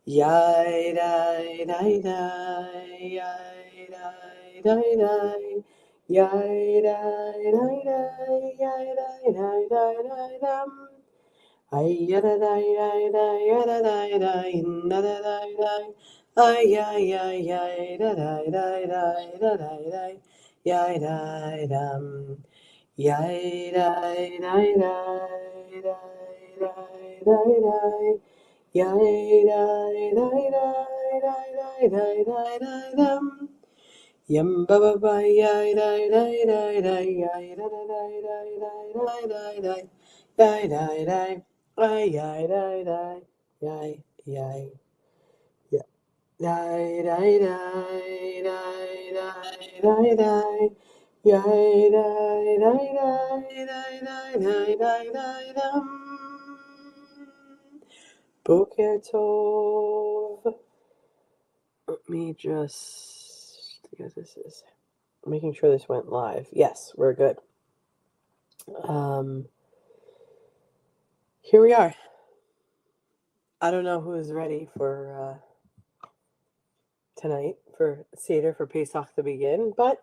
Yai dai dai dai, yai dai dai dai, yai dai dai dai, yai dai dai dai dai dum. Ay yada dai dai dai yada dai dai da da dai dai. Ay ay ay ay da dai dai dai da dai dai. Yai dai dum. Yai dai dai dai dai dai dai dai. Yai dai dai dai dai dai dai dai dum. Yum ba ba ba yai dai dai dai dai yai da da dai dai dai dai dai dai dai dai. Ay, yai, die, die, yai, yai, yeah, die, die, die, die, die, die, die, yai, die, die, die, die, die, die, die, dum. Boker Tov. Let me just, because this is making sure this went live. Yes, we're good. Here we are. I don't know who is ready for tonight for Seder, for Pesach to begin, but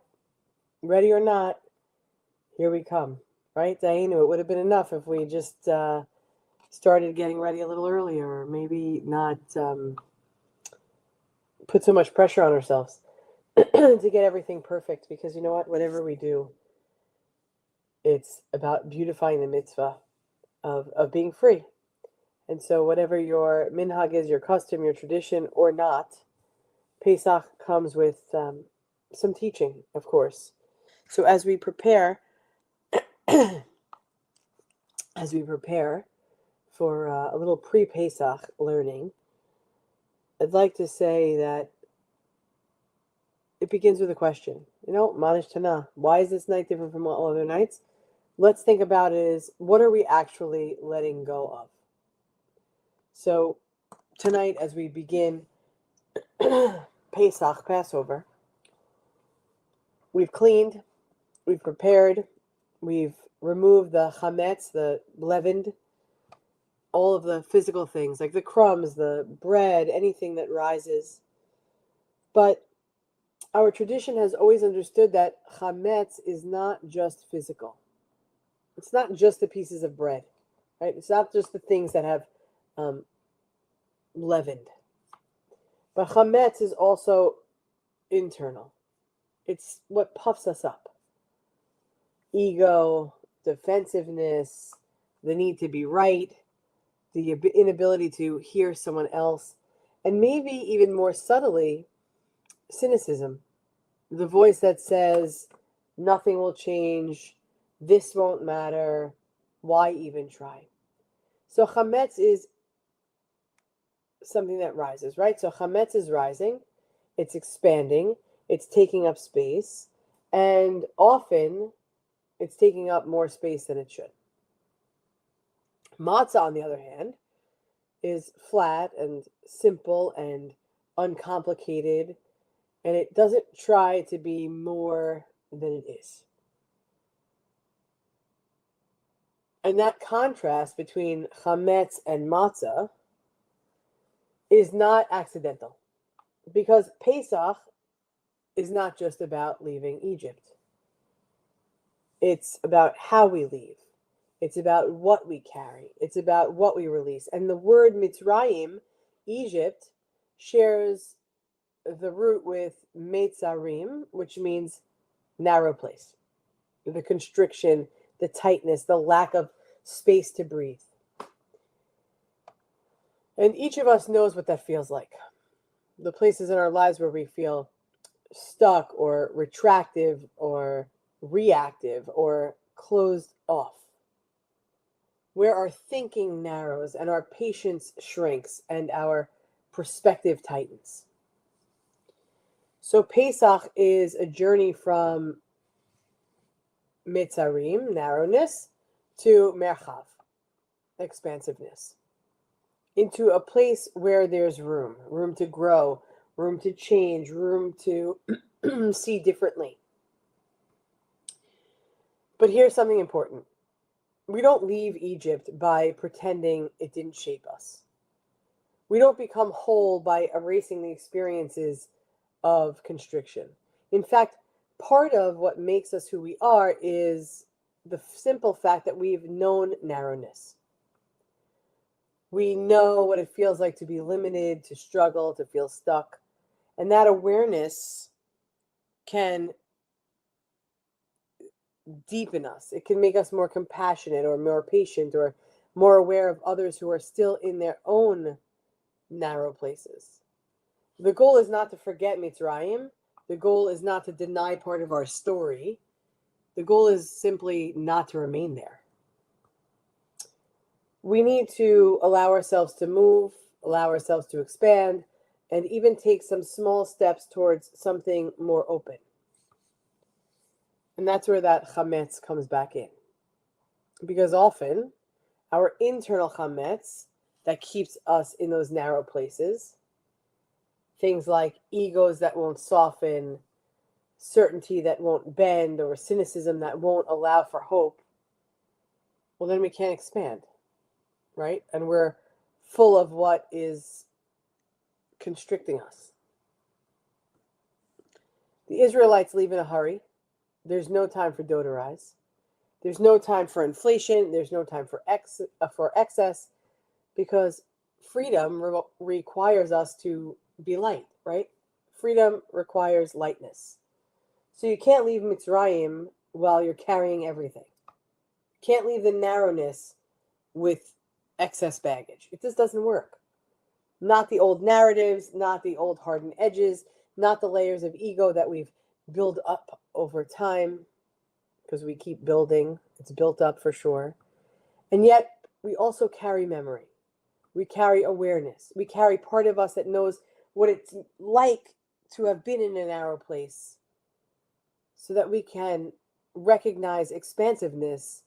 ready or not, here we come, right? Dainu, it would have been enough if we just started getting ready a little earlier, or maybe not put so much pressure on ourselves to get everything perfect, because you know what? Whatever we do, it's about beautifying the mitzvah of being free. And so whatever your minhag is, your custom, your tradition, or not, Pesach comes with some teaching, of course. So as we prepare for a little pre-Pesach learning, I'd like to say that it begins with a question. Manish Tana, why is this night different from all other nights? Let's think about it as, what are we actually letting go of? So tonight, as we begin Pesach, Passover, we've cleaned, we've prepared, we've removed the chametz, the leavened, all of the physical things, like the crumbs, the bread, anything that rises. But our tradition has always understood that chametz is not just physical. It's not just the pieces of bread, right? It's not just the things that have leavened. But chametz is also internal. It's what puffs us up. Ego, defensiveness, the need to be right, the inability to hear someone else, and maybe even more subtly, cynicism. The voice that says, nothing will change, this won't matter, why even try? So chametz is something that rises, right? So chametz is rising, it's expanding, it's taking up space, and often it's taking up more space than it should. Matzah, on the other hand, is flat and simple and uncomplicated, and it doesn't try to be more than it is. And that contrast between chametz and matzah is not accidental, because Pesach is not just about leaving Egypt. It's about how we leave. It's about what we carry. It's about what we release. And the word Mitzrayim, Egypt, shares the root with Meitzarim, which means narrow place. The constriction, the tightness, the lack of space to breathe. And each of us knows what that feels like. The places in our lives where we feel stuck or retractive or reactive or closed off. where our thinking narrows and our patience shrinks and our perspective tightens. So Pesach is a journey from mitzarim, narrowness, to merchav, expansiveness, into a place where there's room to grow, room to change, room to see differently. But here's something important. We don't leave Egypt by pretending it didn't shape us. We don't become whole by erasing the experiences of constriction. In fact, part of what makes us who we are is the simple fact that we've known narrowness. We know what it feels like to be limited, to struggle, to feel stuck. And that awareness can deepen us. It can make us more compassionate or more patient or more aware of others who are still in their own narrow places. The goal is not to forget Mitzrayim. The goal is not to deny part of our story. The goal is simply not to remain there. We need to allow ourselves to move, allow ourselves to expand, and even take some small steps towards something more open. And that's where that chametz comes back in. Because often, our internal chametz that keeps us in those narrow places, things like egos that won't soften, certainty that won't bend, or cynicism that won't allow for hope, well, then we can't expand, right? And we're full of what is constricting us. The Israelites leave in a hurry. There's no time for dough to rise. There's no time for inflation. There's no time for excess, because freedom requires us to be light, right? Freedom requires lightness. So you can't leave Mitzrayim while you're carrying everything. Can't leave the narrowness with excess baggage. It just doesn't work. Not the old narratives, not the old hardened edges, not the layers of ego that we've built up over time, because we keep building. It's built up for sure. And yet we also carry memory. We carry awareness. We carry part of us that knows what it's like to have been in a narrow place, so that we can recognize expansiveness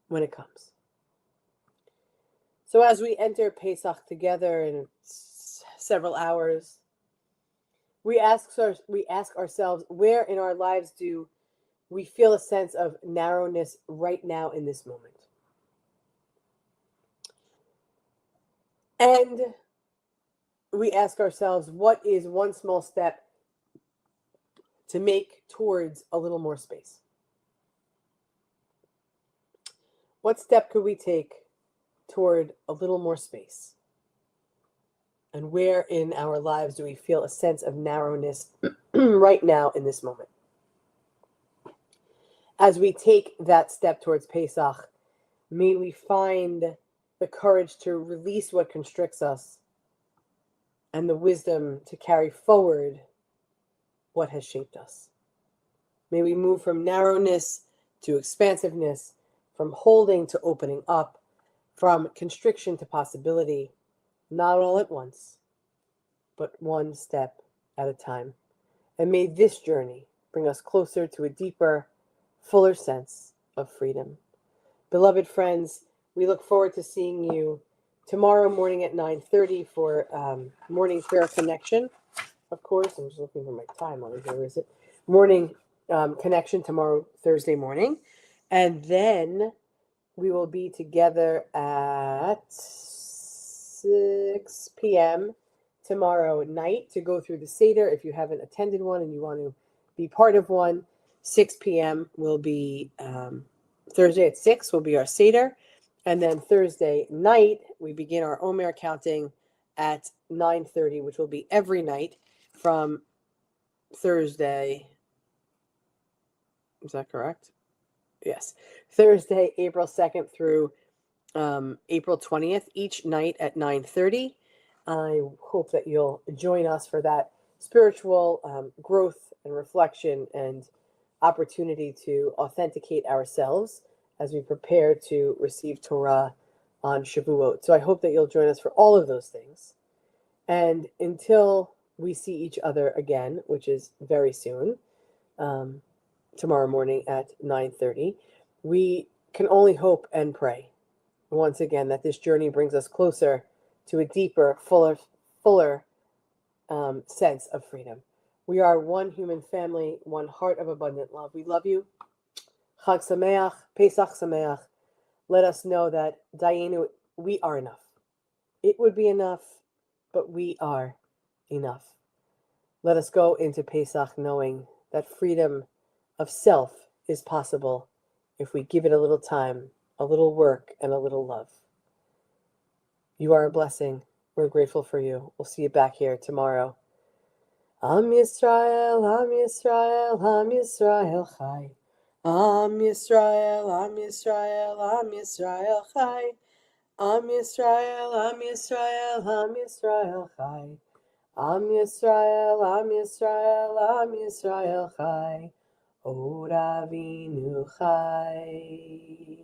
when it comes. So as we enter Pesach together in several hours, we ask ourselves, where in our lives do we feel a sense of narrowness right now in this moment? And we ask ourselves, what is one small step to make towards a little more space? What step could we take toward a little more space? And where in our lives do we feel a sense of narrowness right now in this moment? As we take that step towards Pesach, may we find the courage to release what constricts us and the wisdom to carry forward what has shaped us. May we move from narrowness to expansiveness, from holding to opening up, from constriction to possibility, not all at once, but one step at a time. And may this journey bring us closer to a deeper, fuller sense of freedom. Beloved friends, we look forward to seeing you tomorrow morning at 9:30 for morning prayer connection. Of course, I'm just looking for my time on here. Where is it? Morning connection tomorrow, Thursday morning. And then we will be together at 6 p.m. tomorrow night to go through the Seder. If you haven't attended one and you want to be part of one, 6 p.m. will be Thursday at 6 will be our Seder. And then Thursday night, we begin our Omer counting at 9:30, which will be every night from Thursday. Is that correct? Yes. Thursday, April 2nd through April 20th, each night at 9:30. I hope that you'll join us for that spiritual growth and reflection and opportunity to authenticate ourselves as we prepare to receive Torah on Shavuot. So I hope that you'll join us for all of those things. And until we see each other again, which is very soon, tomorrow morning at 9:30, we can only hope and pray once again that this journey brings us closer to a deeper, fuller sense of freedom. We are one human family, one heart of abundant love. We love you. Chag Sameach, Pesach Sameach. Let us know that, Dayenu, we are enough. It would be enough, but we are enough. Let us go into Pesach knowing that freedom of self is possible if we give it a little time, a little work, and a little love. You are a blessing. We're grateful for you. We'll see you back here tomorrow. Am Yisrael, Am Yisrael, Am Yisrael Chai. Am Yisrael, Am Yisrael, Am Yisrael Chai. Am Yisrael, Am Yisrael, Am Yisrael Chai. Am Yisrael, Am Yisrael, Am Yisrael Chai. Od Avinu Chai.